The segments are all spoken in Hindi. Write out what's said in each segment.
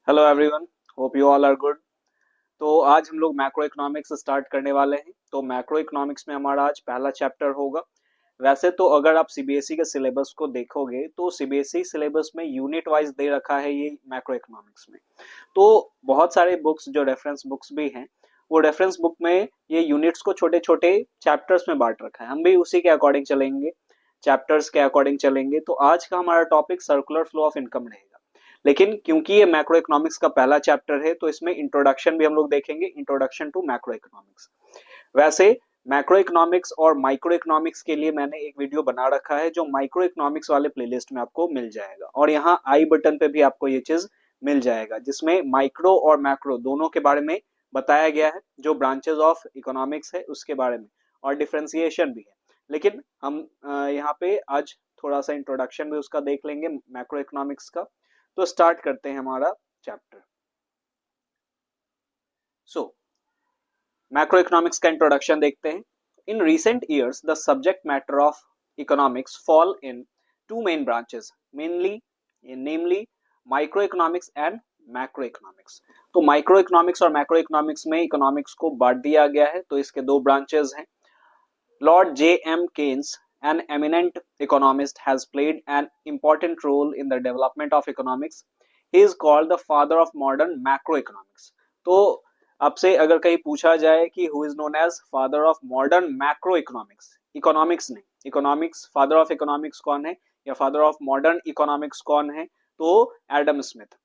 Hello everyone, hope you all are good. तो आज हम लोग मैक्रो इकोनॉमिक्स स्टार्ट करने वाले हैं। तो मैक्रो इकोनॉमिक्स में हमारा आज पहला चैप्टर होगा। वैसे तो अगर आप सीबीएसई के सिलेबस को देखोगे तो सीबीएसई सिलेबस में यूनिट वाइज दे रखा है ये मैक्रो इकोनॉमिक्स में। तो बहुत सारे बुक्स जो रेफरेंस बुक्स भी हैं, वो रेफरेंस बुक में ये यूनिट्स को छोटे छोटे चैप्टर्स में बांट रखा है। हम भी उसी के अकॉर्डिंग चलेंगे, चैप्टर्स के अकॉर्डिंग चलेंगे। तो आज का हमारा topic circular flow of income रहेगा। लेकिन क्योंकि ये मैक्रो इकोनॉमिक्स का पहला चैप्टर है तो इसमें इंट्रोडक्शन भी हम लोग देखेंगे, इंट्रोडक्शन टू मैक्रो इकोनॉमिक्स। वैसे मैक्रो इकोनॉमिक्स और माइक्रो इकोनॉमिक्स के लिए मैंने एक वीडियो बना रखा है जो माइक्रो इकोनॉमिक्स वाले प्लेलिस्ट में आपको मिल जाएगा, और यहाँ आई बटन पे भी आपको ये चीज मिल जाएगा जिसमें माइक्रो और मैक्रो दोनों के बारे में बताया गया है, जो ब्रांचेस ऑफ इकोनॉमिक्स है उसके बारे में, और डिफ्रेंसिएशन भी है। लेकिन हम यहाँ पे आज थोड़ा सा इंट्रोडक्शन भी उसका देख लेंगे मैक्रो इकोनॉमिक्स का। तो स्टार्ट करते हैं हमारा चैप्टर। सो मैक्रो इकोनॉमिक्स का इंट्रोडक्शन देखते हैं। इन recent years the subject matter of economics fall in two main branches, mainly namely microeconomics and macroeconomics। तो माइक्रो इकोनॉमिक्स और मैक्रो इकोनॉमिक्स में इकोनॉमिक्स को बांट दिया गया है। तो इसके दो ब्रांचेस हैं। Lord J. M. Keynes, an eminent economist, has played an important role in the development of economics. He is called the father of modern macroeconomics. तो आपसे अगर कहीं पूछा जाए कि who is known as father of modern macro economics, economics नहीं, इकोनॉमिक्स, फादर ऑफ इकोनॉमिक्स कौन है या फादर ऑफ मॉडर्न इकोनॉमिक्स कौन है, तो एडम स्मिथ।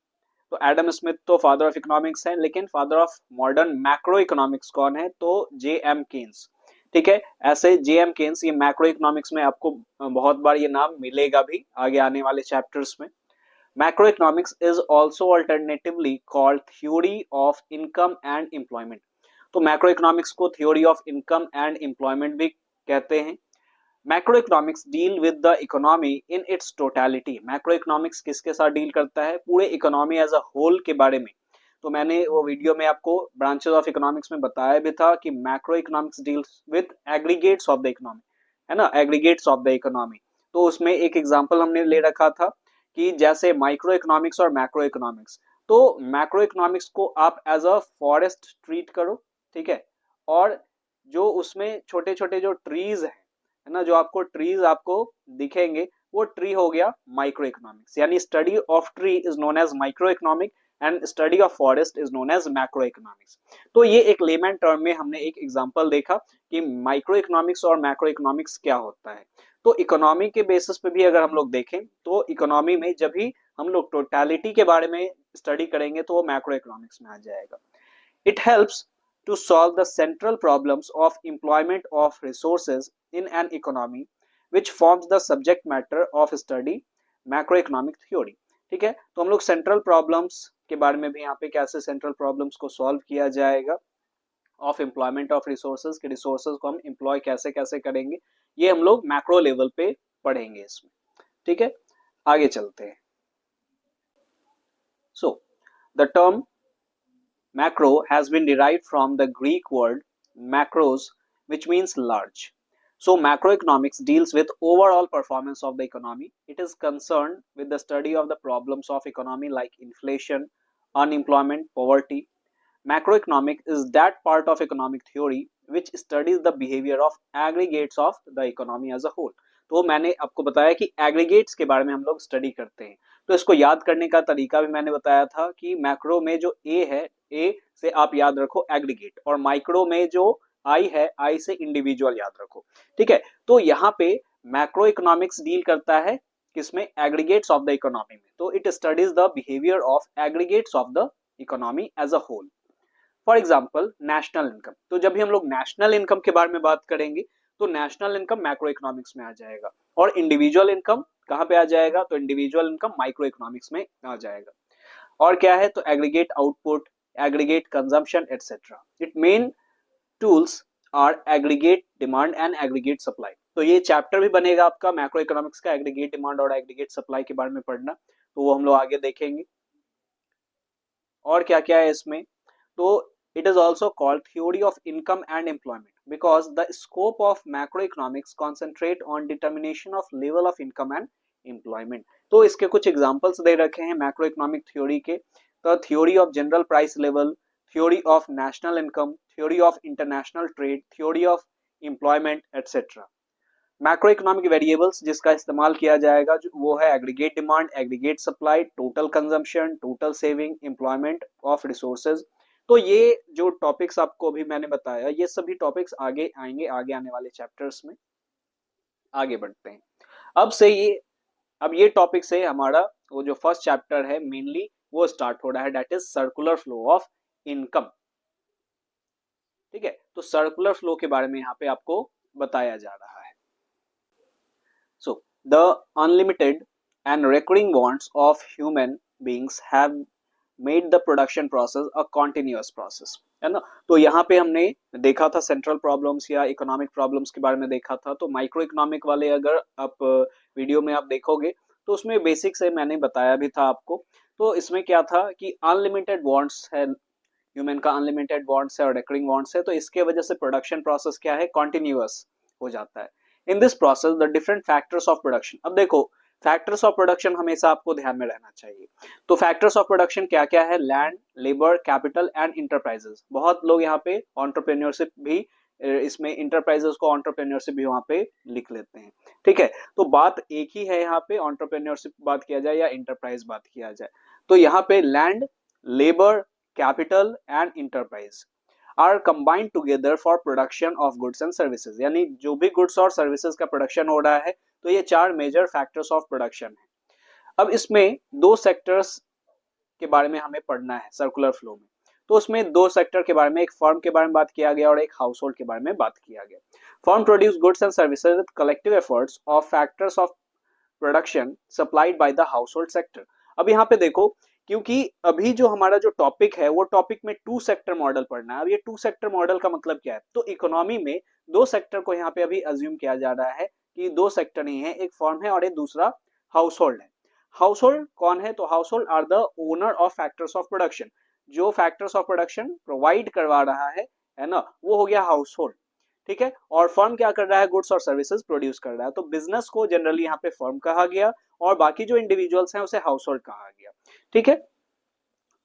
तो एडम स्मिथ तो फादर ऑफ इकोनॉमिक्स है, लेकिन father of modern macro economics कौन है, तो जे एम केन्स। ठीक है, ऐसे जे एम केन्स, ये मैक्रो इकोनॉमिक्स में आपको बहुत बार ये नाम मिलेगा भी आगे आने वाले चैप्टर्स में। Macroeconomics is also alternatively called theory of income and employment। तो macroeconomics को theory of income and employment भी कहते हैं। Macroeconomics deal with the economy in its totality। Macroeconomics किसके साथ डील करता है, पूरे इकोनॉमी एज अ होल के बारे में। तो मैंने वो वीडियो में आपको ब्रांचेस ऑफ इकोनॉमिक्स में बताया भी था कि macro economics deals with aggregates of the economy, है ना, एग्रीगेट्स ऑफ द इकोनॉमी। तो उसमें एक एग्जांपल हमने ले रखा था कि जैसे माइक्रो इकोनॉमिक्स और मैक्रो इकोनॉमिक्स। तो मैक्रो इकोनॉमिक्स को आप एज अ फॉरेस्ट ट्रीट करो, ठीक है, और जो उसमें छोटे छोटे जो ट्रीज है ना, जो आपको ट्रीज आपको दिखेंगे, वो ट्री हो गया माइक्रो इकोनॉमिक्स। यानी study of tree is known as micro economic and study of forest is known as macro economics. तो ये एक लेमन टर्म में हमने एक एग्जांपल देखा कि माइक्रो इकोनॉमिक्स और मैक्रो इकोनॉमिक्स क्या होता है। तो इकोनॉमी के बेसिस पे भी अगर हम लोग देखें तो इकोनॉमी में जब भी हम लोग टोटलिटी के बारे में स्टडी करेंगे तो वो मैक्रो इकोनॉमिक्स में आ जाएगा। It helps to solve the central problems of employment of resources in an economy, which forms the subject matter of study macroeconomic theory। ठीक है, तो हम लोग सेंट्रल प्रॉब्लम्स के बारे में भी यहाँ पे कैसे सेंट्रल प्रॉब्लम्स को सॉल्व किया जाएगा, ऑफ एम्प्लॉयमेंट ऑफ रिसोर्सेज के रिसोर्सेज को हम एम्प्लॉय कैसे कैसे करेंगे, ये हम लोग मैक्रो लेवल पे पढ़ेंगे इसमें। ठीक है, आगे चलते हैं। So the term macro has been derived from the Greek word macros, which means large। So macroeconomics deals with overall performance of the economy. It is concerned with the study of the problems of economy like inflation, unemployment, poverty। Macroeconomics is that part of economic theory which studies the behavior of aggregates of the economy as a whole। तो मैंने आपको बताया कि एग्रीगेट्स के बारे में हम लोग स्टडी करते हैं। तो इसको याद करने का तरीका भी मैंने बताया था कि मैक्रो में जो ए है, ए से आप याद रखो एग्रीगेट, और माइक्रो में जो आई है, आई से इंडिविजुअल याद रखो। ठीक है, तो यहाँ पे मैक्रो इकोनॉमिक्स डील करता है किसमें, एग्रीगेट्स ऑफ द इकोनॉमी में। तो it studies the behaviour of aggregates of the economy as a whole. For example national income. तो जब भी हम लोग नेशनल इनकम के बारे में बात करेंगे तो नेशनल इनकम मैक्रो इकोनॉमिक्स में आ जाएगा, और इंडिविजुअल इनकम कहाँ पे आ जाएगा, तो इंडिविजुअल इनकम माइक्रो इकोनॉमिक्स में आ जाएगा। और क्या है, तो aggregate output, aggregate consumption etcetera. It main tools are aggregate demand and aggregate supply. तो ये चैप्टर भी बनेगा आपका मैक्रो इकोनॉमिक्स का, एग्रीगेट डिमांड और एग्रीगेट सप्लाई के बारे में पढ़ना, तो वो हम लोग आगे देखेंगे। और क्या क्या है इसमें, तो it is also called theory of income and employment because the scope of macroeconomics concentrate on determination of level of income and employment। तो इसके कुछ एग्जांपल्स दे रखे हैं मैक्रो इकोनॉमिक थ्योरी के। The theory of general price level, theory of national income, theory of international trade, theory of employment etcetera. Macro economic variables जिसका इस्तेमाल किया जाएगा वो है aggregate demand, aggregate supply, total consumption, total saving, employment of resources. तो ये जो टॉपिक्स आपको अभी मैंने बताया ये सभी टॉपिक्स आगे आएंगे, आगे आने वाले चैप्टर्स में। आगे बढ़ते हैं। अब ये टॉपिक से हमारा वो जो फर्स्ट चैप्टर है मेनली वो स्टार्ट हो रहा है, that is circular flow of income. ठीक है, तो सर्कुलर फ्लो के बारे में यहाँ पे आपको बताया जा रहा है। So, the unlimited and recurring wants of human beings have made the production process a continuous process, है ना। तो यहाँ पे हमने देखा था सेंट्रल प्रॉब्लम्स या इकोनॉमिक प्रॉब्लम्स के बारे में देखा था। तो माइक्रो इकोनॉमिक वाले अगर आप वीडियो में आप देखोगे तो उसमें बेसिक से मैंने बताया भी था आपको। तो इसमें क्या था कि अनलिमिटेड वांट्स है, ह्यूमन का अनलिमिटेड वांट्स है और रिकरिंग वांट्स है, तो इसके वजह से प्रोडक्शन प्रोसेस क्या है, कॉन्टिन्यूअस हो जाता है। In this process the different factors of production, अब देखो फैक्टर्स ऑफ प्रोडक्शन हमेशा आपको ध्यान में रहना चाहिए। तो फैक्टर्स ऑफ प्रोडक्शन क्या क्या है, land, labour, capital and enterprises. बहुत लोग यहाँ पे एंटरप्रेन्योरशिप भी इसमें इंटरप्राइजेस को एंटरप्रेन्योरशिप भी वहां पे लिख लेते हैं। ठीक है, तो बात एक ही है यहाँ पे, एंटरप्रेन्योरशिप बात किया जाए या इंटरप्राइज बात किया जाए। तो यहाँ पे land, labour, capital and enterprise are combined together for production of goods and services, यानी जो भी गुड्स और सर्विसेज का प्रोडक्शन हो रहा है तो ये चार मेजर फैक्टर्स ऑफ प्रोडक्शन है। अब इसमें दो सेक्टर्स के बारे में हमें पढ़ना है सर्कुलर फ्लो में। तो उसमें दो सेक्टर के बारे में, एक फर्म के बारे में बात किया गया और एक हाउस होल्ड के बारे में बात किया गया। Firm produce goods and services with collective efforts of factors of production supplied by the house hold sector. अब यहाँ पे देखो, क्योंकि अभी जो हमारा जो टॉपिक है वो टॉपिक में टू सेक्टर मॉडल पढ़ना है। अब ये टू सेक्टर मॉडल का मतलब क्या है, तो इकोनॉमी में दो सेक्टर को यहाँ पे अभी अज्यूम किया जा रहा है कि दो सेक्टर ही है, एक फर्म है और एक दूसरा हाउस होल्ड है। हाउस होल्ड कौन है, तो household are the owner of factors of production, जो फैक्टर्स ऑफ प्रोडक्शन प्रोवाइड करवा रहा है ना, वो हो गया हाउस होल्ड। ठीक है, और फर्म क्या कर रहा है, गुड्स और सर्विसेज प्रोड्यूस कर रहा है। तो बिजनेस को जनरली यहाँ पे फर्म कहा गया और बाकी जो इंडिविजुअल्स हैं उसे हाउस होल्ड कहा गया। ठीक है,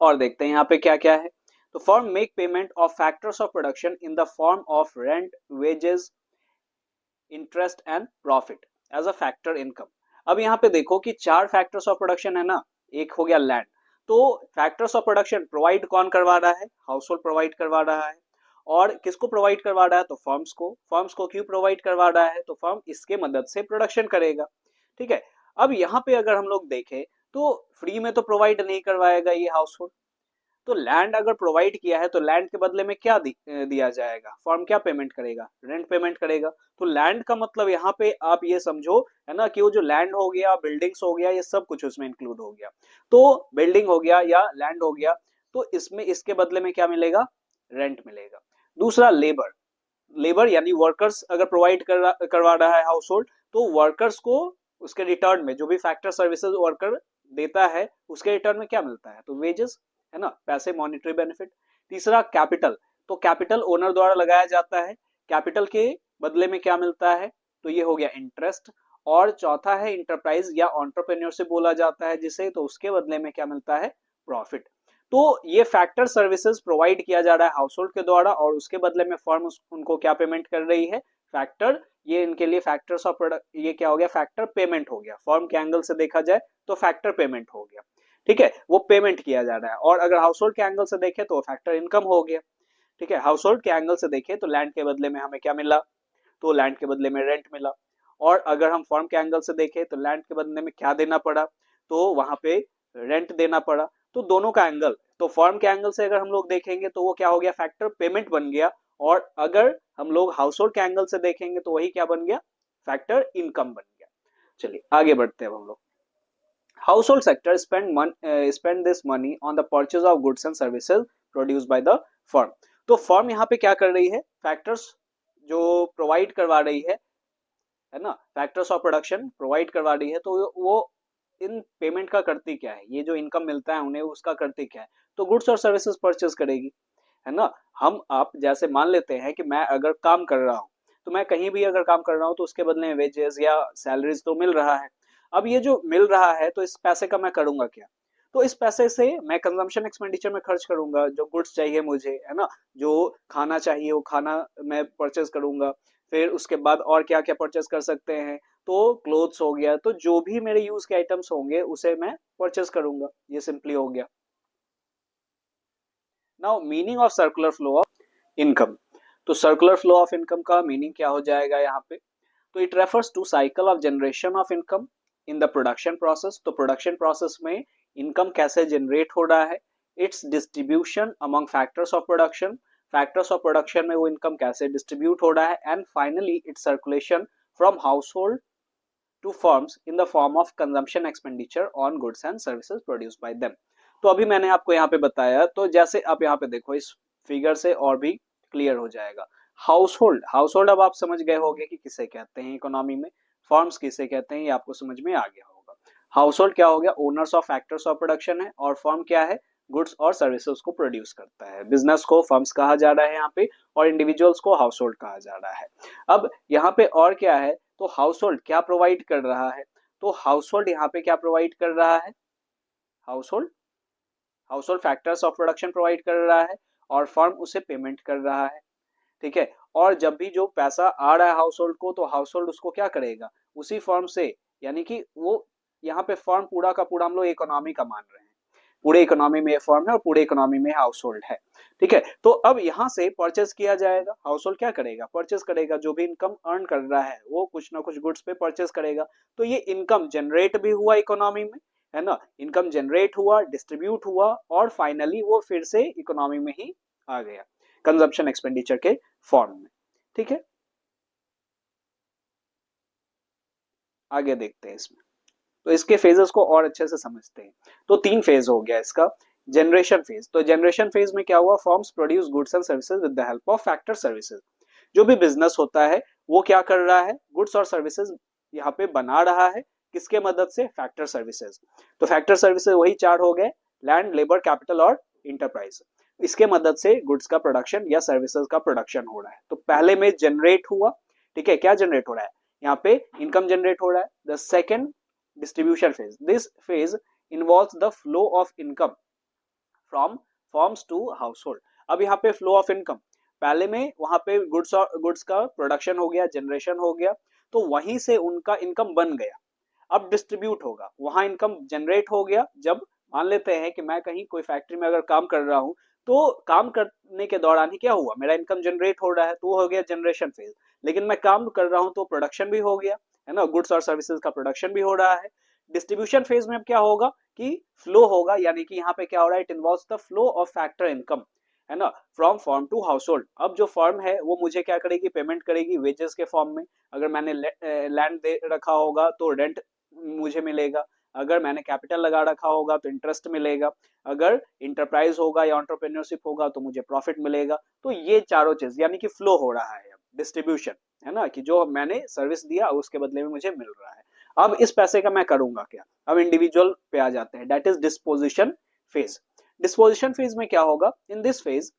और देखते हैं यहाँ पे क्या क्या है। तो firm make payment of factors of production in the form of rent, wages, interest and profit as a factor income. अब यहाँ पे देखो कि चार फैक्टर्स ऑफ प्रोडक्शन है ना, एक हो गया लैंड। तो फैक्टर्स ऑफ प्रोडक्शन प्रोवाइड कौन करवा रहा है, हाउस होल्ड प्रोवाइड करवा रहा है। और किसको प्रोवाइड करवा रहा है, तो फर्म्स को। फर्म्स को क्यों प्रोवाइड करवा रहा है, तो फर्म इसके मदद से प्रोडक्शन करेगा। ठीक है, अब यहाँ पे अगर हम लोग देखें तो फ्री में तो प्रोवाइड नहीं करवाएगा ये हाउस होल्ड। तो लैंड अगर प्रोवाइड किया है तो लैंड के बदले में क्या दिया जाएगा, फर्म क्या पेमेंट करेगा, रेंट पेमेंट करेगा। तो लैंड का मतलब यहाँ पे आप ये समझो है ना कि वो जो लैंड हो गया, बिल्डिंग्स हो गया, ये सब कुछ उसमें इंक्लूड हो गया। तो बिल्डिंग हो गया या लैंड हो गया, तो इसमें इसके बदले में क्या मिलेगा, रेंट मिलेगा। दूसरा लेबर, लेबर यानी वर्कर्स अगर प्रोवाइड करवा रहा है हाउस होल्ड, तो वर्कर्स को उसके रिटर्न में जो भी फैक्टर सर्विसेज वर्कर देता है उसके रिटर्न में क्या मिलता है, तो वेजेस, है ना, पैसे, मॉनिटरी बेनिफिट। तीसरा कैपिटल, तो कैपिटल ओनर द्वारा लगाया जाता है, कैपिटल के बदले में क्या मिलता है, तो ये हो गया इंटरेस्ट। और चौथा है इंटरप्राइज या एंटरप्रेन्योरशिप बोला जाता है जिसे, तो उसके बदले में क्या मिलता है, प्रॉफिट। तो ये फैक्टर सर्विसेज प्रोवाइड किया जा रहा है हाउस होल्ड के द्वारा और उसके बदले में फर्म उनको क्या पेमेंट कर रही है, फैक्टर। ये इनके लिए फैक्टर्स ऑफ प्रोडक्ट, ये क्या हो गया, फैक्टर पेमेंट हो गया। फर्म के एंगल से देखा जाए तो फैक्टर पेमेंट हो गया। ठीक है, वो पेमेंट किया जा रहा है। और अगर हाउस होल्ड के एंगल से देखे तो फैक्टर इनकम हो गया। ठीक है, हाउस होल्ड के एंगल से देखे तो लैंड के बदले में हमें क्या मिला, तो लैंड के बदले में रेंट मिला। और अगर हम फर्म के एंगल से देखें तो लैंड के बदले में क्या देना पड़ा, तो वहां पे रेंट देना पड़ा। तो दोनों का एंगल, तो फर्म के एंगल से अगर हम लोग देखेंगे तो वो क्या हो गया, फैक्टर पेमेंट बन गया। और अगर हम लोग हाउस होल्ड के एंगल से देखेंगे तो वही क्या बन गया, फैक्टर इनकम बन गया। चलिए आगे बढ़ते हैं हम लोग। Household sector spend this money on the purchase of goods and services produced by the firm। तो फर्म यहाँ पे क्या कर रही है, फैक्टर्स जो प्रोवाइड करवा रही है ना, फैक्टर्स ऑफ प्रोडक्शन प्रोवाइड करवा रही है, तो वो इन पेमेंट का करती क्या है, ये जो इनकम मिलता है उन्हें उसका करती क्या है, तो गुड्स और सर्विसेज परचेज करेगी, है ना। हम आप जैसे मान लेते हैं कि मैं अगर काम कर रहा हूँ, तो मैं कहीं भी अगर काम कर रहा हूँ तो उसके बदले में वेजेस या सैलरीज तो मिल रहा है। अब ये जो मिल रहा है तो इस पैसे का मैं करूंगा क्या, तो इस पैसे से मैं कंजम्पशन एक्सपेंडिचर में खर्च करूंगा, जो गुड्स चाहिए मुझे, है ना, जो खाना चाहिए वो खाना मैं परचेज करूंगा। फिर उसके बाद और क्या क्या परचेज कर सकते हैं, तो क्लोथ्स हो गया, तो जो भी मेरे यूज के आइटम्स होंगे उसे मैं परचेज करूंगा। ये सिंपली हो गया। Now meaning of circular flow of income. तो सर्कुलर फ्लो ऑफ इनकम का मीनिंग क्या हो जाएगा यहाँ पे? तो it refers to cycle of generation of income in the production process. तो प्रोडक्शन प्रोसेस में इनकम कैसे जनरेट हो रहा है, its distribution among factors of production, factors of production में वो इनकम कैसे डिस्ट्रीब्यूट हो रहा है, and finally its circulation from house hold to firms in the form of consumption expenditure on goods and services produce by them. तो अभी मैंने आपको यहाँ पे बताया, तो जैसे आप यहाँ पे देखो इस फिगर से और भी क्लियर हो जाएगा। हाउस होल्ड, हाउस होल्ड अब आप समझ गए होंगे कि किसे कहते हैं इकोनॉमी में, फर्म्स किसे कहते हैं, ये आपको समझ में आ गया होगा। हाउस होल्ड क्या हो गया? Owners of factors of production है, और फर्म क्या है? गुड्स और सर्विसेज को प्रोड्यूस करता है। बिजनेस को फर्म्स कहा जा रहा है यहाँ पे, और इंडिविजुअल्स को हाउस होल्ड कहा जा रहा है। अब यहाँ पे और क्या है? तो हाउस होल्ड क्या प्रोवाइड कर रहा है? तो हाउस होल्ड यहाँ पे क्या प्रोवाइड कर रहा है? House hold, house hold factors of production provide कर रहा है, और फर्म उसे पेमेंट कर रहा है। ठीक है, और जब भी जो पैसा आ रहा है हाउस होल्ड को, तो हाउस होल्ड उसको क्या करेगा? उसी फर्म से, यानी कि वो यहाँ पे फर्म पूरा का पूरा हम लोग इकोनॉमी का मान रहे हैं, पूरे इकोनॉमी में फर्म है और पूरे इकोनॉमी में हाउस होल्ड है। ठीक है, तो अब यहाँ से परचेज किया जाएगा, हाउस होल्ड क्या करेगा? परचेज करेगा, जो भी इनकम अर्न कर रहा है वो कुछ ना कुछ गुड्स पे परचेज करेगा। तो ये इनकम जनरेट भी हुआ इकोनॉमी में, है ना, इनकम जनरेट हुआ, डिस्ट्रीब्यूट हुआ, और फाइनली वो फिर से इकोनॉमी में ही आ गया कंजम्पशन एक्सपेंडिचर के फॉर्म में। ठीक है, आगे देखते हैं इसमें। तो इसके फेजेस को और अच्छे से समझते हैं। तो 3 फेज हो गया इसका। जनरेशन फेज, तो जनरेशन फेज में क्या हुआ? Forms produce goods and services with the help of factor services. जो भी बिजनेस होता है वो क्या कर रहा है? गुड्स और सर्विसेज यहाँ पे बना रहा है, किसके मदद से? Factor services. तो फैक्टर सर्विसेज वही 4 हो गए, लैंड, लेबर, कैपिटल और इंटरप्राइज। इसके मदद से गुड्स का प्रोडक्शन या सर्विसेज का प्रोडक्शन हो रहा है। तो पहले में जनरेट हुआ, ठीक है, क्या जनरेट हो रहा है? यहाँ पे इनकम जनरेट हो रहा है। The second, distribution phase. This phase involves the flow of income from firms to household. अब यहाँ पे फ्लो ऑफ इनकम, पहले में वहां पे गुड्स का प्रोडक्शन हो गया, जनरेशन हो गया, तो वहीं से उनका इनकम बन गया। अब डिस्ट्रीब्यूट होगा, वहां इनकम जनरेट हो गया। जब मान लेते हैं कि मैं कहीं कोई फैक्ट्री में अगर काम कर रहा हूं, तो काम करने के दौरान ही क्या हुआ? मेरा इनकम जनरेट हो रहा है, तो हो गया जनरेशन फेज। लेकिन मैं काम कर रहा हूं तो प्रोडक्शन भी हो गया, है ना, गुड्स और सर्विसेज का प्रोडक्शन भी हो रहा है। डिस्ट्रीब्यूशन फेज में अब क्या होगा कि फ्लो होगा, यानी कि यहाँ पे क्या हो रहा है? It involves the flow of factor income, है ना, from firm to household. अब जो फर्म है वो मुझे क्या करेगी? पेमेंट करेगी वेजेस के फॉर्म में। अगर मैंने लैंड दे रखा होगा तो रेंट मुझे मिलेगा, अगर मैंने कैपिटल लगा रखा होगा तो इंटरेस्ट मिलेगा, अगर इंटरप्राइज होगा या एंटरप्रेन्योरशिप होगा तो मुझे प्रॉफिट मिलेगा। तो ये चारों चीज यानी कि फ्लो हो रहा है, डिस्ट्रीब्यूशन, है ना, कि जो मैंने सर्विस दिया उसके बदले में मुझे मिल रहा है। अब इस पैसे का मैं करूंगा क्या? अब इंडिविजुअल पे आ जाते हैं, that is disposition phase. Disposition phase में क्या होगा? In this phase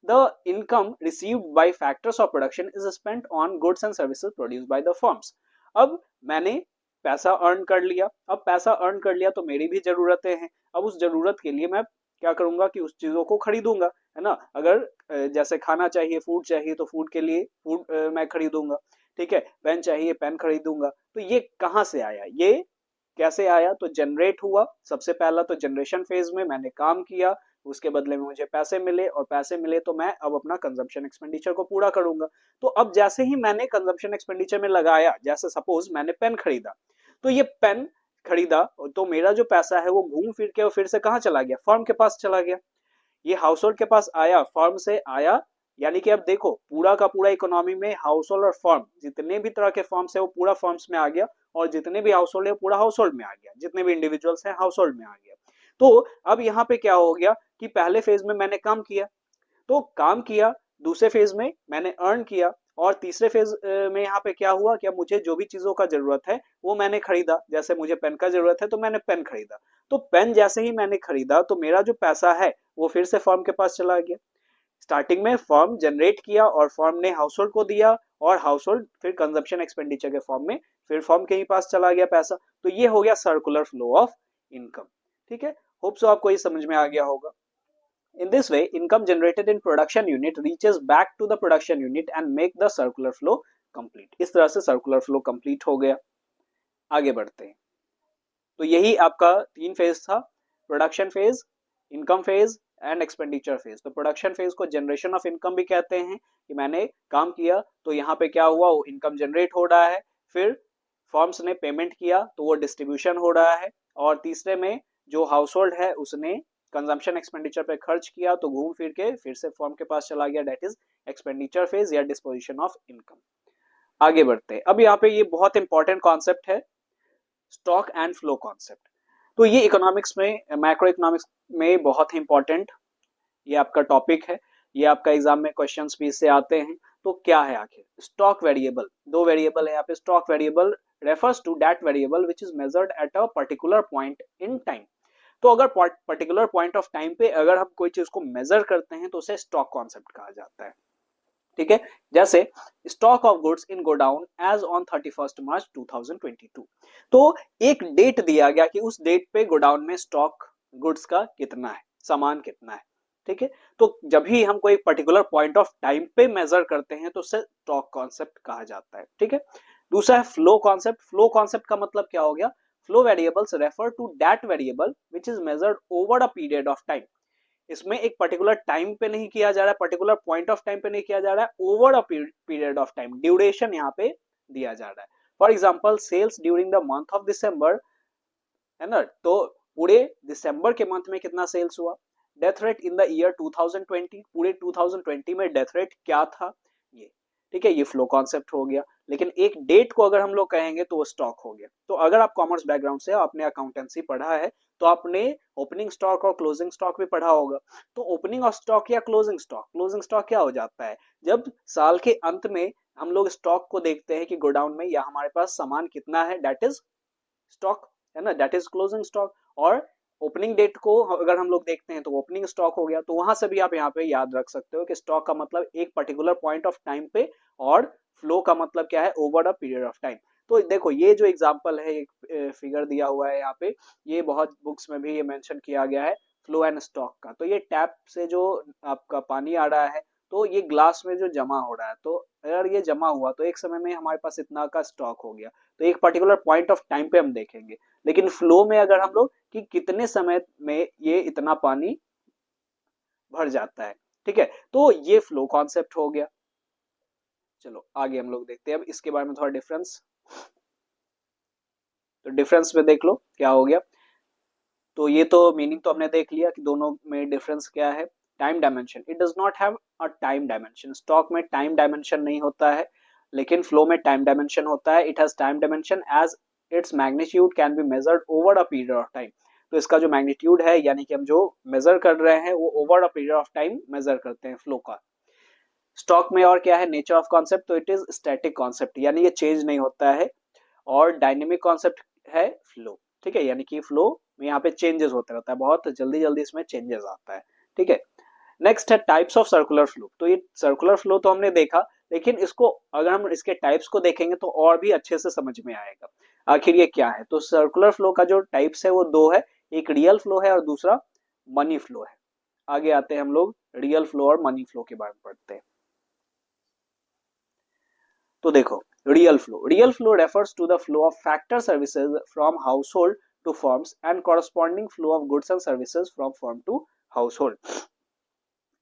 the income received by factors of production is spent on goods and services produced by the firms. अब मैंने पैसा अर्न कर लिया, अब पैसा अर्न कर लिया तो मेरी भी जरूरतें हैं। अब उस जरूरत के लिए मैं क्या करूंगा कि उस चीजों को खरीदूंगा, है ना। अगर जैसे खाना चाहिए, फूड चाहिए, तो फूड के लिए फूड मैं खरीदूंगा। ठीक है, पेन चाहिए, पेन खरीदूंगा। तो ये कहाँ से आया? ये कैसे आया? तो जनरेट हुआ। सबसे पहला तो जनरेशन फेज में मैंने काम किया, उसके बदले में मुझे पैसे मिले, और पैसे मिले तो मैं अब अपना कंजम्पशन एक्सपेंडिचर को पूरा करूंगा। तो अब जैसे ही मैंने कंजम्पशन एक्सपेंडिचर में लगाया, जैसे सपोज मैंने पेन खरीदा, तो ये पेन खरीदा तो मेरा जो पैसा है वो घूम फिर के और फिर से कहाँ चला गया? फर्म के पास चला गया। ये हाउस होल्ड के पास आया, फर्म से आया, यानी कि अब देखो पूरा का पूरा इकोनॉमी में हाउस होल्ड और फर्म, जितने भी तरह के फर्म्स है वो पूरा फर्म्स में आ गया, और जितने भी हाउस होल्ड है पूरा हाउस होल्ड में आ गया, जितने भी इंडिविजुअल्स हैं हाउस होल्ड में आ गया। तो अब यहाँ पे क्या हो गया कि पहले फेज में मैंने काम किया, तो काम किया, दूसरे फेज में मैंने अर्न किया, और तीसरे फेज में यहाँ पे क्या हुआ कि अब मुझे जो भी चीजों का जरूरत है वो मैंने खरीदा। जैसे मुझे पेन का जरूरत है तो मैंने पेन खरीदा, तो पेन जैसे ही मैंने खरीदा तो मेरा जो पैसा है वो फिर से फर्म के पास चला गया। स्टार्टिंग में फर्म जनरेट किया और फर्म ने हाउस होल्ड को दिया, और हाउस होल्ड फिर कंजप्शन एक्सपेंडिचर के फॉर्म में फिर फर्म के ही पास चला गया पैसा। तो ये हो गया सर्कुलर फ्लो ऑफ इनकम। ठीक है, होप सो आपको ये समझ में आ गया होगा। In this way, income generated in production unit reaches back to the production unit and make the circular flow complete. इस तरह से circular flow complete हो गया। आगे बढ़ते हैं। तो यही आपका 3 फेज था, production phase, income phase and expenditure phase. तो प्रोडक्शन फेज को जनरेशन ऑफ इनकम भी कहते हैं कि मैंने काम किया तो यहाँ पे क्या हुआ, वो इनकम जनरेट हो रहा है, फिर फर्म्स ने पेमेंट किया तो वो डिस्ट्रीब्यूशन हो रहा है, और तीसरे में जो हाउस होल्ड है उसने कंजम्पशन एक्सपेंडिचर पे खर्च किया तो घूम फिर के फिर से फर्म के पास चला गया, दैट इज एक्सपेंडिचर फेज या डिस्पोजिशन ऑफ इनकम। आगे बढ़ते हैं। अब यहाँ पे ये बहुत इंपॉर्टेंट कॉन्सेप्ट है, स्टॉक एंड फ्लो कॉन्सेप्ट। तो ये इकोनॉमिक्स में, मैक्रो इकोनॉमिक्स में बहुत ही इंपॉर्टेंट ये आपका टॉपिक है, ये आपका एग्जाम में क्वेश्चंस भी इससे आते हैं। तो क्या है आखिर स्टॉक वेरिएबल? दो वेरिएबल है यहाँ पे। Stock variable refers to that variable which is measured at a particular point in time. तो अगर पर्टिकुलर पॉइंट ऑफ टाइम पे अगर हम कोई चीज को मेजर करते हैं तो उसे स्टॉक कॉन्सेप्ट कहा जाता है, ठीक है। जैसे stock of goods in godown as on 31 March 2022। तो एक डेट दिया गया कि उस डेट पे गोडाउन में स्टॉक गुड्स का कितना है, सामान कितना है, ठीक है। तो जब भी हम कोई पर्टिकुलर पॉइंट ऑफ टाइम पे मेजर करते हैं तो उसे स्टॉक कॉन्सेप्ट कहा जाता है, ठीक है। दूसरा है फ्लो कॉन्सेप्ट। फ्लो कॉन्सेप्ट का मतलब क्या हो गया, flow variables refer to that variable which is measured over a period of time. इसमें एक पर्टिकुलर टाइम पे नहीं किया जा रहा है, पर्टिकुलर पॉइंट ऑफ टाइम पे नहीं किया जा रहा है, over a period of time, duration यहाँ पे दिया जा रहा है। For example sales during the month of December, है ना, तो पूरे दिसंबर के मंथ में कितना सेल्स हुआ। Death rate in the year 2020, पूरे 2020 में डेथ रेट क्या था, ये ठीक है, ये फ्लो कॉन्सेप्ट हो गया। लेकिन एक डेट को अगर हम लोग कहेंगे तो वो स्टॉक हो गया। तो अगर आप कॉमर्स बैकग्राउंड से, आपने अकाउंटेंसी पढ़ा है तो आपने ओपनिंग स्टॉक और क्लोजिंग स्टॉक भी पढ़ा होगा। तो ओपनिंग ऑफ स्टॉक या क्लोजिंग स्टॉक, क्लोजिंग स्टॉक क्या हो जाता है, जब साल के अंत में हम लोग स्टॉक को देखते हैं कि गोडाउन में या हमारे पास सामान कितना है, दैट इज स्टॉक, है ना, दैट इज क्लोजिंग स्टॉक। और ओपनिंग डेट को अगर हम लोग देखते हैं तो ओपनिंग स्टॉक हो गया। तो वहां से भी आप यहाँ पे याद रख सकते हो कि स्टॉक का मतलब एक पर्टिकुलर पॉइंट ऑफ टाइम पे, और फ्लो का मतलब क्या है, over a period of time. तो देखो ये जो एग्जांपल है, एक फिगर दिया हुआ है यहाँ पे, ये बहुत बुक्स में भी ये मेंशन किया गया है फ्लो एंड स्टॉक का। तो ये टैप से जो आपका पानी आ रहा है तो ये ग्लास में जो जमा हो रहा है, तो अगर ये जमा हुआ तो एक समय में हमारे पास इतना का स्टॉक हो गया, तो एक पर्टिकुलर पॉइंट ऑफ टाइम पे हम देखेंगे। लेकिन फ्लो में अगर हम लोग कि कितने समय में ये इतना पानी भर जाता है, ठीक है, तो ये फ्लो कॉन्सेप्ट हो गया। चलो आगे हम लोग देखते हैं अब इसके बारे में थोड़ा डिफरेंस। तो डिफरेंस में देख लो क्या हो गया। तो ये तो मीनिंग तो हमने देख लिया कि दोनों में डिफरेंस क्या है। Time dimension, it does not have a time dimension. Stock में टाइम डायमेंशन नहीं होता है, लेकिन फ्लो में टाइम डायमेंशन होता है। It has time dimension as its magnitude can be measured over a period of time. तो इसका जो मैग्नीट्यूड है, यानी कि हम जो मेजर कर रहे हैं वो over a period of time measure करते हैं फ्लो का। स्टॉक में और क्या है, नेचर ऑफ कॉन्सेप्ट, तो इट इज स्टैटिक कॉन्सेप्ट, यानी ये चेंज नहीं होता है। और डायनेमिक कॉन्सेप्ट है फ्लो, ठीक है, यानी कि फ्लो में यहाँ पे चेंजेस होता रहता है, बहुत जल्दी जल्दी इसमें चेंजेस आता है, ठीक है। नेक्स्ट है टाइप्स ऑफ सर्कुलर फ्लो। तो ये सर्कुलर फ्लो तो हमने देखा, लेकिन इसको अगर हम इसके टाइप्स को देखेंगे तो और भी अच्छे से समझ में आएगा आखिर ये क्या है। तो सर्कुलर फ्लो का जो टाइप्स है वो दो है, एक रियल फ्लो है और दूसरा मनी फ्लो है। आगे आते हैं हम लोग रियल फ्लो और मनी फ्लो के बारे में पढ़ते हैं। तो देखो real flow refers to the flow of factor services from household to firms and corresponding flow of goods and services from firm to household।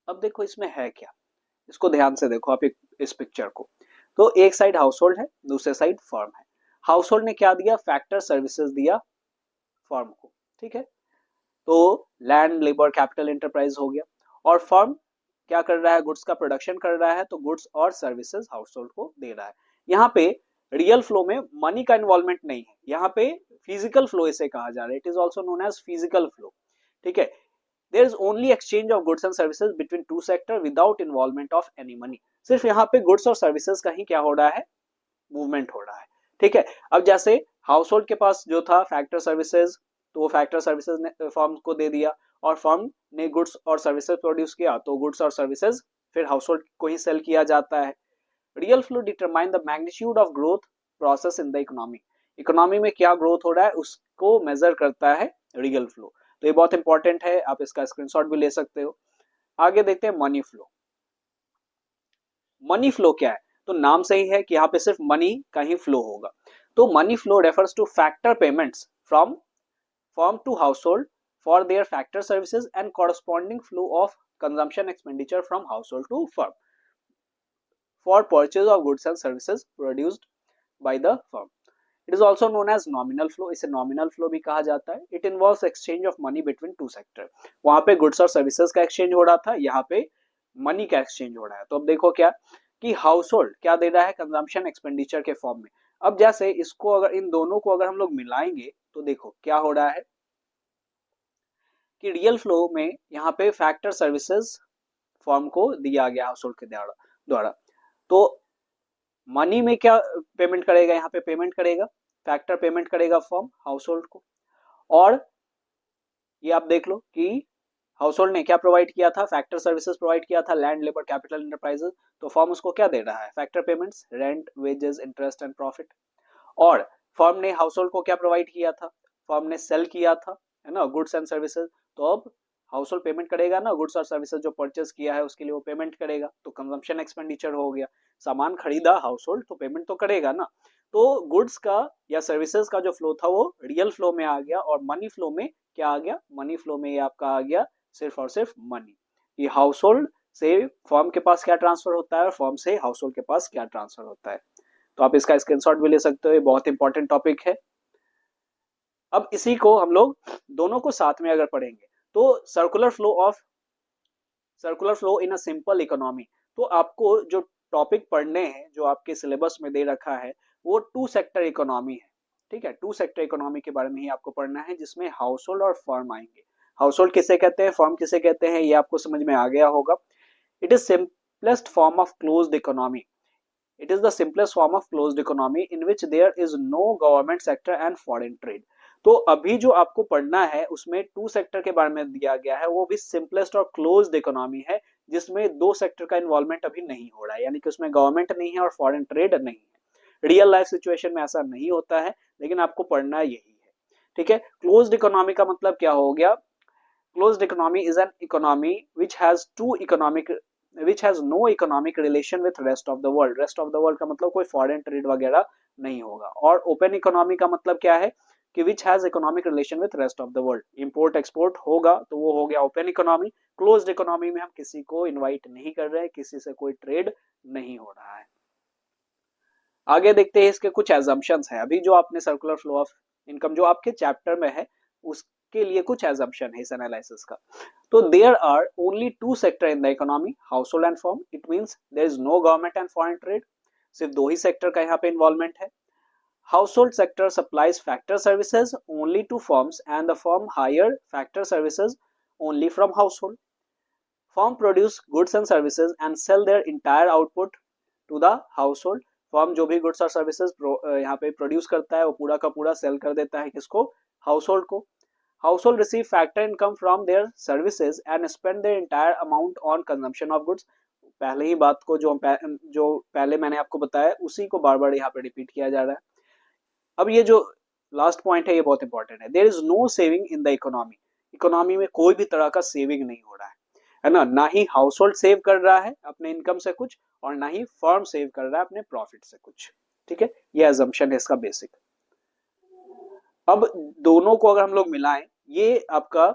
अब देखो इसमें है क्या, इसको ध्यान से देखो आप इस पिक्चर को। तो एक साइड हाउस होल्ड है, दूसरे साइड फर्म है। हाउस होल्ड ने क्या दिया, फैक्टर सर्विसेज दिया फर्म को, ठीक है। तो लैंड लेबर कैपिटल एंटरप्राइज हो गया। और फर्म क्या कर रहा है, गुड्स का प्रोडक्शन कर रहा है, तो गुड्स और सर्विसेज हाउस होल्ड को दे रहा है। यहाँ पे रियल फ्लो में मनी का इन्वॉल्वमेंट नहीं है, यहाँ पे फिजिकल फ्लो इसे कहा जा रहा है। It is also known as physical flow, ठीक है। There is only exchange of goods and services between two sector without involvement of any money. सिर्फ यहाँ पे गुड्स और सर्विसेज का ही क्या हो रहा है, मूवमेंट हो रहा है, ठीक है। अब जैसे हाउस होल्ड के पास जो था फैक्टर सर्विसेज, तो वो फैक्टर सर्विसेज ने फर्म को दे दिया, और फर्म ने गुड्स और सर्विसेज प्रोड्यूस किया, तो गुड्स और सर्विसेज फिर हाउस होल्ड को ही सेल किया जाता है। Real flow determine the magnitude of growth process in the economy. Economy में क्या ग्रोथ हो रहा है उसको मेजर करता है रियल फ्लो। तो ये बहुत इंपॉर्टेंट है, आप इसका स्क्रीनशॉट भी ले सकते हो। आगे देखते हैं मनी फ्लो। मनी फ्लो क्या है? तो नाम से ही है कि यहाँ पे सिर्फ मनी का ही फ्लो होगा। तो money flow refers two factor payments from firm to household for their factor services and corresponding flow of consumption expenditure from household to firm for purchase of goods and services produced by the firm. It is also known as nominal flow. इसे nominal flow भी कहा जाता है। It involves exchange of money between two sector. वहां पे goods और services का exchange हो रहा था, यहाँ पे money का exchange हो रहा है। तो अब देखो क्या कि household क्या दे रहा है consumption expenditure के फॉर्म में। अब जैसे इसको अगर इन दोनों को अगर हम लोग मिलाएंगे तो देखो क्या हो रहा है कि रियल फ्लो में यहाँ पे फैक्टर सर्विसेज फॉर्म को दिया गया हाउसहोल्ड के द्वारा। तो मनी में क्या पेमेंट करेगा, यहाँ पे पेमेंट करेगा फैक्टर, पेमेंट करेगा फॉर्म हाउसहोल्ड को। और ये आप देख लो कि हाउसहोल्ड ने क्या प्रोवाइड किया था, फैक्टर सर्विसेज प्रोवाइड किया था, लैंड, लेबर, कैपिटल, इंटरप्राइजेस। तो फॉर्म उसको क्या दे रहा है, factor payments, rent, wages, interest and profit. और फर्म ने हाउसहोल्ड को क्या प्रोवाइड किया था, फर्म ने सेल किया था, है ना, गुड्स एंड सर्विसेज। तो अब हाउसहोल्ड पेमेंट करेगा ना, गुड्स और सर्विसेज जो परचेज किया है उसके लिए वो पेमेंट करेगा। तो कंजम्पशन एक्सपेंडिचर हो गया, सामान खरीदा हाउसहोल्ड तो पेमेंट तो करेगा ना। तो गुड्स का या सर्विसेज का जो फ्लो था वो रियल फ्लो में आ गया। और मनी फ्लो में क्या आ गया, मनी फ्लो में ये आपका आ गया सिर्फ और सिर्फ मनी। ये हाउसहोल्ड से फर्म के पास क्या ट्रांसफर होता है और फर्म से हाउसहोल्ड के पास क्या ट्रांसफर होता है। तो आप इसका स्क्रीनशॉट भी ले सकते हो, ये बहुत इंपॉर्टेंट टॉपिक है। अब इसी को हम लोग दोनों को साथ में अगर पढ़ेंगे तो circular flow in a simple economy. तो आपको जो टॉपिक पढ़ने हैं जो आपके सिलेबस में दे रखा है वो टू सेक्टर इकोनॉमी है। ठीक है, टू सेक्टर इकोनॉमी के बारे में ही आपको पढ़ना है, जिसमें हाउस होल्ड और फर्म आएंगे। हाउस होल्ड किसे कहते हैं, फर्म किसे कहते हैं, ये आपको समझ में आ गया होगा। It is simplest form of closed economy. It is the simplest form of closed economy in which there is no government sector and foreign trade. तो अभी जो आपको पढ़ना है उसमें टू सेक्टर के बारे में दिया गया है, वो भी सिंपलेस्ट और क्लोज्ड इकोनॉमी है जिसमें दो सेक्टर का इन्वॉल्वमेंट अभी नहीं हो रहा है, यानी कि उसमें गवर्नमेंट नहीं है और फॉरेन ट्रेड नहीं है। रियल लाइफ सिचुएशन में ऐसा नहीं होता है, लेकिन आपको पढ़ना यही है। ठीक है, क्लोज्ड इकोनॉमी का मतलब क्या हो गया, closed economy is an economy which has no economic relation with rest of the world। rest of the world का मतलब कोई फॉरेन ट्रेड वगैरह नहीं होगा। और ओपन इकोनॉमी का मतलब क्या है कि which has economic relation with rest of the world। Import export होगा तो वो हो गया ओपन इकोनॉमी। क्लोज्ड इकोनॉमी में हम किसी को इनवाइट नहीं कर रहे हैं, किसी से कोई ट्रेड नहीं हो रहा है। आगे देखते हैं इसके कुछ एजम्पशंस हैं। अभी जो आपने सर्कुलर फ्लो ऑफ इनकम जो आपके चैप्टर में है उसके लिए कुछ एजम्पशन है इस एनालिसिस का। तो there are only two sector in the economy, household and firm. It means there is no government and foreign trade. सिर्फ दो ही सेक्टर का यहाँ पे इन्वॉल्वमेंट है। Household sector supplies factor services only to firms and the firm hire factor services only from household. Firm produce goods and services and sell their entire output to the household। Firm जो भी गुड्स और सर्विसेज यहाँ पे प्रोड्यूस करता है वो पूरा का पूरा सेल कर देता है किसको, हाउसहोल्ड को। Household receive factor income from their services and spend their entire amount on consumption of goods. पहले ही बात को जो पहले मैंने आपको बताया उसी को बार बार यहाँ पे रिपीट किया जा रहा है। अब ये जो लास्ट पॉइंट है ये बहुत इंपॉर्टेंट है। There is no saving in the economy. Economy में कोई भी तरह का सेविंग नहीं हो रहा है ना, ना ही हाउस होल्ड सेव कर रहा है अपने इनकम से कुछ और ना ही फर्म सेव कर रहा है अपने प्रॉफिट से कुछ। ठीक है, ये अजम्पशन है इसका बेसिक। अब दोनों को अगर हम लोग मिलाएं ये आपका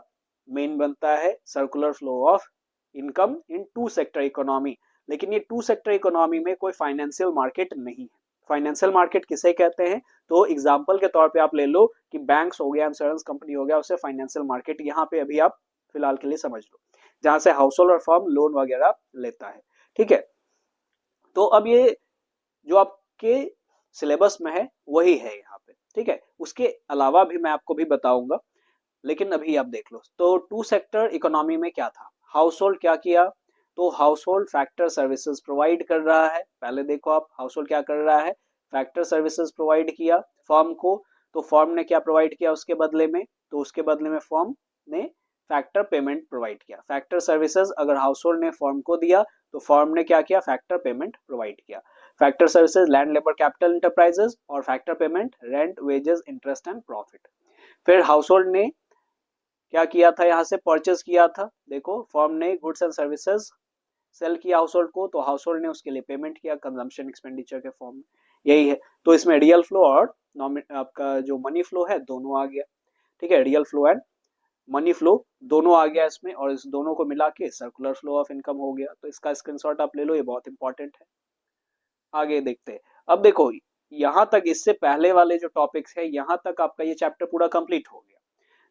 मेन बनता है circular flow of income in two sector economy. लेकिन ये टू सेक्टर इकोनॉमी में कोई फाइनेंशियल मार्केट नहीं है। फाइनेंशियल मार्केट किसे कहते हैं, तो एग्जांपल के तौर पे आप ले लो कि बैंक्स हो गया, इंश्योरेंस कंपनी हो गया, उसे फाइनेंशियल मार्केट यहाँ पे अभी आप फिलहाल के लिए समझ लो, जहां से हाउस होल्ड और फर्म लोन वगैरह लेता है। ठीक है, तो अब ये जो आपके सिलेबस में है वही है यहाँ पे। ठीक है, उसके अलावा भी मैं आपको भी बताऊंगा, लेकिन अभी आप देख लो। तो टू सेक्टर इकोनॉमी में क्या था, हाउस होल्ड क्या किया, तो house hold factor services provide कर रहा है। पहले देखो आप हाउस होल्ड क्या कर रहा है, फैक्टर सर्विसेज प्रोवाइड किया फर्म को। तो फर्म ने क्या प्रोवाइड किया उसके बदले में, तो उसके बदले में फर्म ने फैक्टर पेमेंट प्रोवाइड किया। फैक्टर सर्विसेज अगर हाउस होल्ड ने फर्म को दिया तो फर्म ने क्या किया, फैक्टर पेमेंट प्रोवाइड किया। Factor services land, labour, capital, enterprises, और factor payment rent, wages, interest and profit. फिर हाउस होल्ड ने क्या किया था, यहाँ से परचेज किया था, देखो फर्म ने गुड्स एंड सर्विसेज सेल किया हाउस होल्ड को, तो हाउस होल्ड ने उसके लिए पेमेंट किया कंजम्पशन एक्सपेंडिचर के फॉर्म में, यही है। तो इसमें रियल फ्लो और आपका जो मनी फ्लो है दोनों आ गया, ठीक है, real flow and money flow दोनों आ गया इसमें, और इस दोनों को मिला के सर्कुलर फ्लो ऑफ इनकम हो गया। तो इसका स्क्रीनशॉट आप ले लो, ये बहुत इंपॉर्टेंट है। आगे देखते हैं। अब देखो यहाँ तक, इससे पहले वाले जो टॉपिक्स है यहाँ तक आपका ये चैप्टर पूरा कंप्लीट हो गया,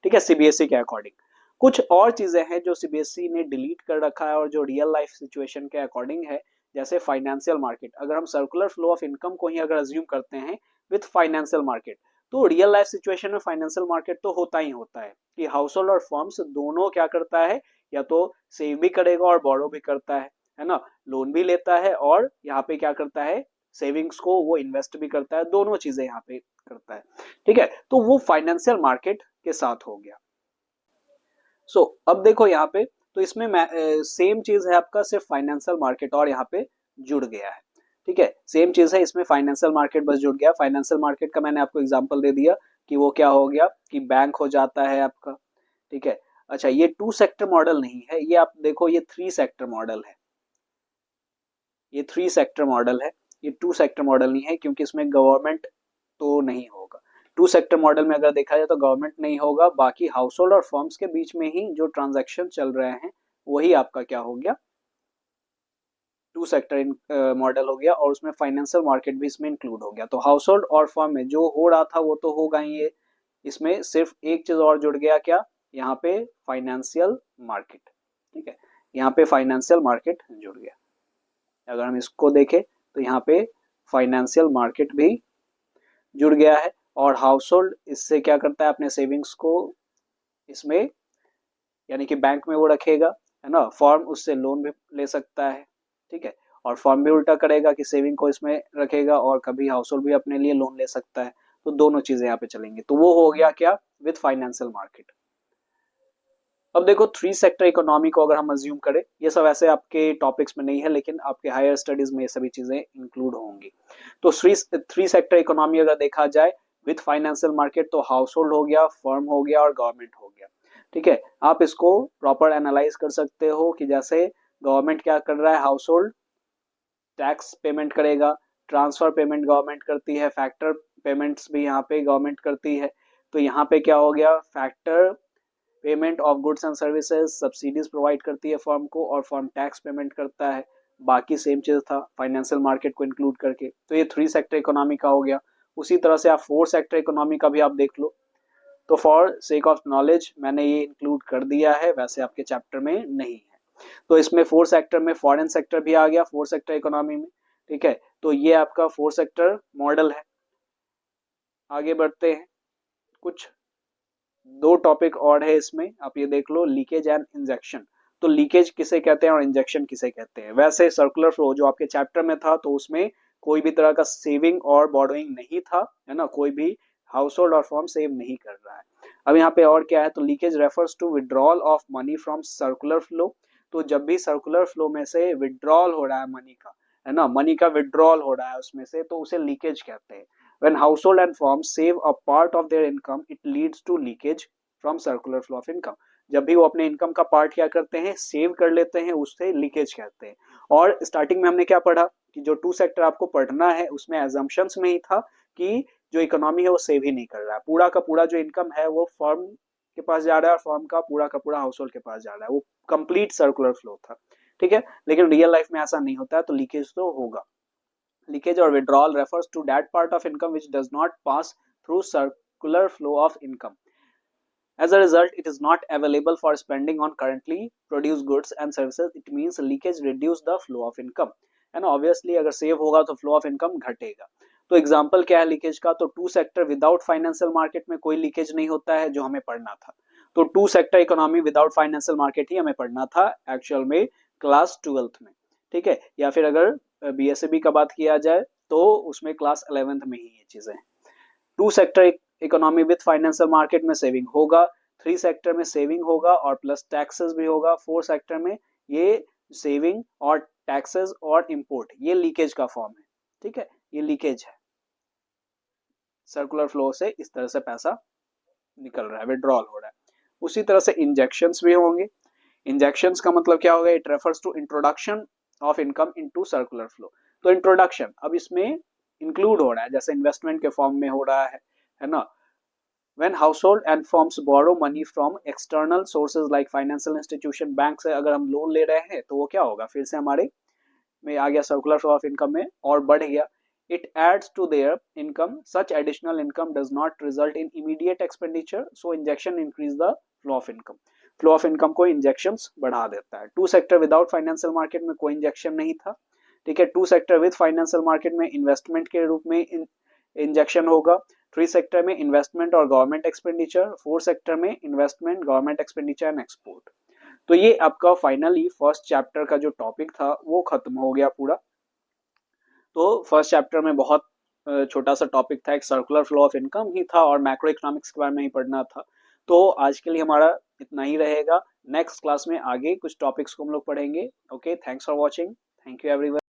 ठीक है, सीबीएसई के अकॉर्डिंग। कुछ और चीजें हैं जो सीबीएसई ने डिलीट कर रखा है और जो रियल लाइफ सिचुएशन के अकॉर्डिंग है, जैसे फाइनेंशियल मार्केट। अगर हम सर्कुलर फ्लो ऑफ इनकम को ही अगर अज्यूम करते हैं विथ फाइनेंशियल मार्केट, तो रियल लाइफ सिचुएशन में फाइनेंशियल मार्केट तो होता ही होता है कि हाउस होल्ड और फर्म्स दोनों क्या करता है, या तो सेव भी करेगा और बोरो भी करता है ना, लोन भी लेता है और यहाँ पे क्या करता है, सेविंग्स को वो इन्वेस्ट भी करता है, दोनों चीजें यहाँ पे करता है, ठीक है। तो वो फाइनेंशियल मार्केट के साथ हो गया। सो अब देखो यहाँ पे, तो इसमें सेम चीज है आपका, सिर्फ फाइनेंशियल मार्केट और यहाँ पे जुड़ गया है, ठीक है, सेम चीज है, इसमें फाइनेंशियल मार्केट बस जुड़ गया। फाइनेंशियल मार्केट का मैंने आपको एग्जांपल दे दिया कि वो क्या हो गया, कि बैंक हो जाता है आपका, ठीक है। अच्छा, ये 2 सेक्टर मॉडल नहीं है, ये आप देखो ये 3 सेक्टर मॉडल है, ये 3 सेक्टर मॉडल है, ये 2 सेक्टर मॉडल नहीं है, क्योंकि इसमें गवर्नमेंट तो नहीं होगा। 2 सेक्टर मॉडल में अगर देखा जाए तो गवर्नमेंट नहीं होगा, बाकी हाउस होल्ड और फर्म्स के बीच में ही जो ट्रांजैक्शन चल रहे हैं वही आपका क्या हो गया, 2 सेक्टर मॉडल हो गया, और उसमें फाइनेंशियल मार्केट भी इसमें इंक्लूड हो गया। तो हाउस होल्ड और फर्म में जो हो रहा था वो तो होगा ही, ये इसमें सिर्फ एक चीज और जुड़ गया, क्या, यहाँ पे फाइनेंशियल मार्केट, ठीक है, यहाँ पे फाइनेंशियल मार्केट जुड़ गया। अगर हम इसको देखें तो यहाँ पे फाइनेंशियल मार्केट भी जुड़ गया है, और हाउस होल्ड इससे क्या करता है, अपने सेविंग्स को इसमें यानी कि बैंक में वो रखेगा, है ना, फर्म उससे लोन भी ले सकता है, ठीक है, और फर्म भी उल्टा करेगा कि सेविंग को इसमें रखेगा और कभी हाउस होल्ड भी अपने लिए लोन ले सकता है। तो दोनों चीजें यहाँ पे चलेंगी, तो वो हो गया क्या, विद फाइनेंशियल मार्केट। अब देखो 3 सेक्टर इकोनॉमी को अगर हम अज्यूम करें, ये सब ऐसे आपके टॉपिक्स में नहीं है लेकिन आपके हायर स्टडीज में ये सभी चीजें इंक्लूड होंगी। तो 3 सेक्टर इकोनॉमी अगर देखा जाए विथ फाइनेंशियल मार्केट, तो हाउस होल्ड हो गया, फर्म हो गया और गवर्नमेंट हो गया, ठीक है। आप इसको प्रॉपर एनालाइज कर सकते हो कि जैसे गवर्नमेंट क्या कर रहा है, हाउस होल्ड टैक्स पेमेंट करेगा, ट्रांसफर पेमेंट गवर्नमेंट करती है, फैक्टर पेमेंट्स भी यहाँ पे गवर्नमेंट करती है। तो यहाँ पे क्या हो गया, factor payment of goods and services subsidies provide करती है फर्म को, और फर्म टैक्स पेमेंट करता है। बाकी सेम चीज था फाइनेंशियल मार्केट को इंक्लूड करके। तो ये 3 सेक्टर इकोनॉमी का हो गया। उसी तरह से आप 4 सेक्टर इकोनॉमी का भी आप देख लो। तो फॉर सेक ऑफ नॉलेज मैंने ये इंक्लूड कर दिया है, वैसे आपके चैप्टर में नहीं है। तो इसमें 4 सेक्टर में फॉरेन सेक्टर भी आ गया 4 सेक्टर इकोनॉमी में, ठीक है। तो ये आपका 4 सेक्टर मॉडल है। आगे बढ़ते हैं, कुछ 2 टॉपिक और है इसमें, आप ये देख लो, लीकेज एंड इंजेक्शन। तो लीकेज किसे कहते हैं और इंजेक्शन किसे कहते हैं। वैसे सर्कुलर फ्लो जो आपके चैप्टर में था तो उसमें कोई भी तरह का सेविंग और बॉरोइंग नहीं था, है ना, कोई भी हाउस होल्ड और फर्म सेव नहीं कर रहा है। अब यहाँ पे और क्या है, तो leakage refers to withdrawal of money from circular flow. तो जब भी सर्कुलर फ्लो में से विड्रॉल हो रहा है मनी का, है ना, मनी का विड्रॉल हो रहा है उसमें से, तो उसे लीकेज कहते हैं। When household and firms save a part of their income, it leads to leakage from circular flow of income. जब भी वो अपने इनकम का पार्ट क्या करते हैं, सेव कर लेते हैं, उससे लीकेज कहते हैं। और स्टार्टिंग में हमने क्या पढ़ा कि जो 2 सेक्टर आपको पढ़ना है उसमें एजम्पशंस में ही था कि जो इकोनॉमी है वो सेव ही नहीं कर रहा है, पूरा का पूरा जो इनकम है वो फर्म के पास जा रहा है और फर्म का पूरा हाउस होल्ड के पास जा रहा है, वो कंप्लीट सर्कुलर फ्लो था, ठीक है। लेकिन रियल लाइफ में ऐसा नहीं होता है, तो लीकेज तो होगा। Leakage or withdrawal refers to that part of income which does not pass through circular flow of income. As a result, it is not available for spending on currently produced goods and services. It means leakage reduce the flow of income. And obviously अगर सेव होगा तो फ्लो ऑफ इनकम घटेगा। तो एग्जाम्पल क्या है लीकेज का, तो 2 सेक्टर विदाउट फाइनेंशियल मार्केट में कोई लीकेज नहीं होता है, जो हमें पढ़ना था। तो 2 sector economy without financial market ही हमें पढ़ना था एक्चुअल में क्लास 12th में, ठीक है। या फिर अगर बीएसएबी का बात किया जाए तो उसमें क्लास 11th में ही ये चीजें। 2 sector economy with financial market में सेविंग होगा, 3 सेक्टर में सेविंग होगा और प्लस टैक्सेस भी होगा, 4 सेक्टर में ये सेविंग और टैक्सेस और इंपोर्ट, ये लीकेज का फॉर्म है, ठीक है, ये लीकेज है। सर्कुलर फ्लो से इस तरह से पैसा निकल रहा है, विड्रॉल हो रहा है। उसी तरह से इंजेक्शंस भी होंगे। इंजेक्शंस का मतलब क्या होगा, it refers to introduction of income into circular flow. तो इंट्रोडक्शन अब इसमें इंक्लूड हो रहा है, जैसे इन्वेस्टमेंट के फॉर्म में हो रहा है ना। When household and firms borrow money from external sources like financial institution, bank से अगर हम लोन ले रहे हैं तो वो क्या होगा, फिर से हमारे में आ गया सर्कुलर फ्लो ऑफ इनकम में और बढ़ गया। It adds to their income. Such additional income does not result in immediate expenditure, so injection increase the flow of income. Flow of income को इंजेक्शंस बढ़ा देता है। Two sector without financial market में कोई इंजेक्शन नहीं था, ठीक है। Two sector with financial market में इन्वेस्टमेंट के रूप में इंजेक्शन होगा। थ्री सेक्टर में इन्वेस्टमेंट और गवर्नमेंट एक्सपेंडिचर, फोर सेक्टर में investment, government expenditure and export. तो ये आपका फाइनली फर्स्ट चैप्टर का जो टॉपिक था वो खत्म हो गया पूरा। तो फर्स्ट चैप्टर में बहुत छोटा सा टॉपिक था, एक सर्कुलर फ्लो ऑफ इनकम ही था और मैक्रो इकोनॉमिक्स के बारे में ही पढ़ना था। तो आज के लिए हमारा इतना ही रहेगा। नेक्स्ट क्लास में आगे कुछ टॉपिक्स को हम लोग पढ़ेंगे। Okay, thanks for watching. Thank you everyone.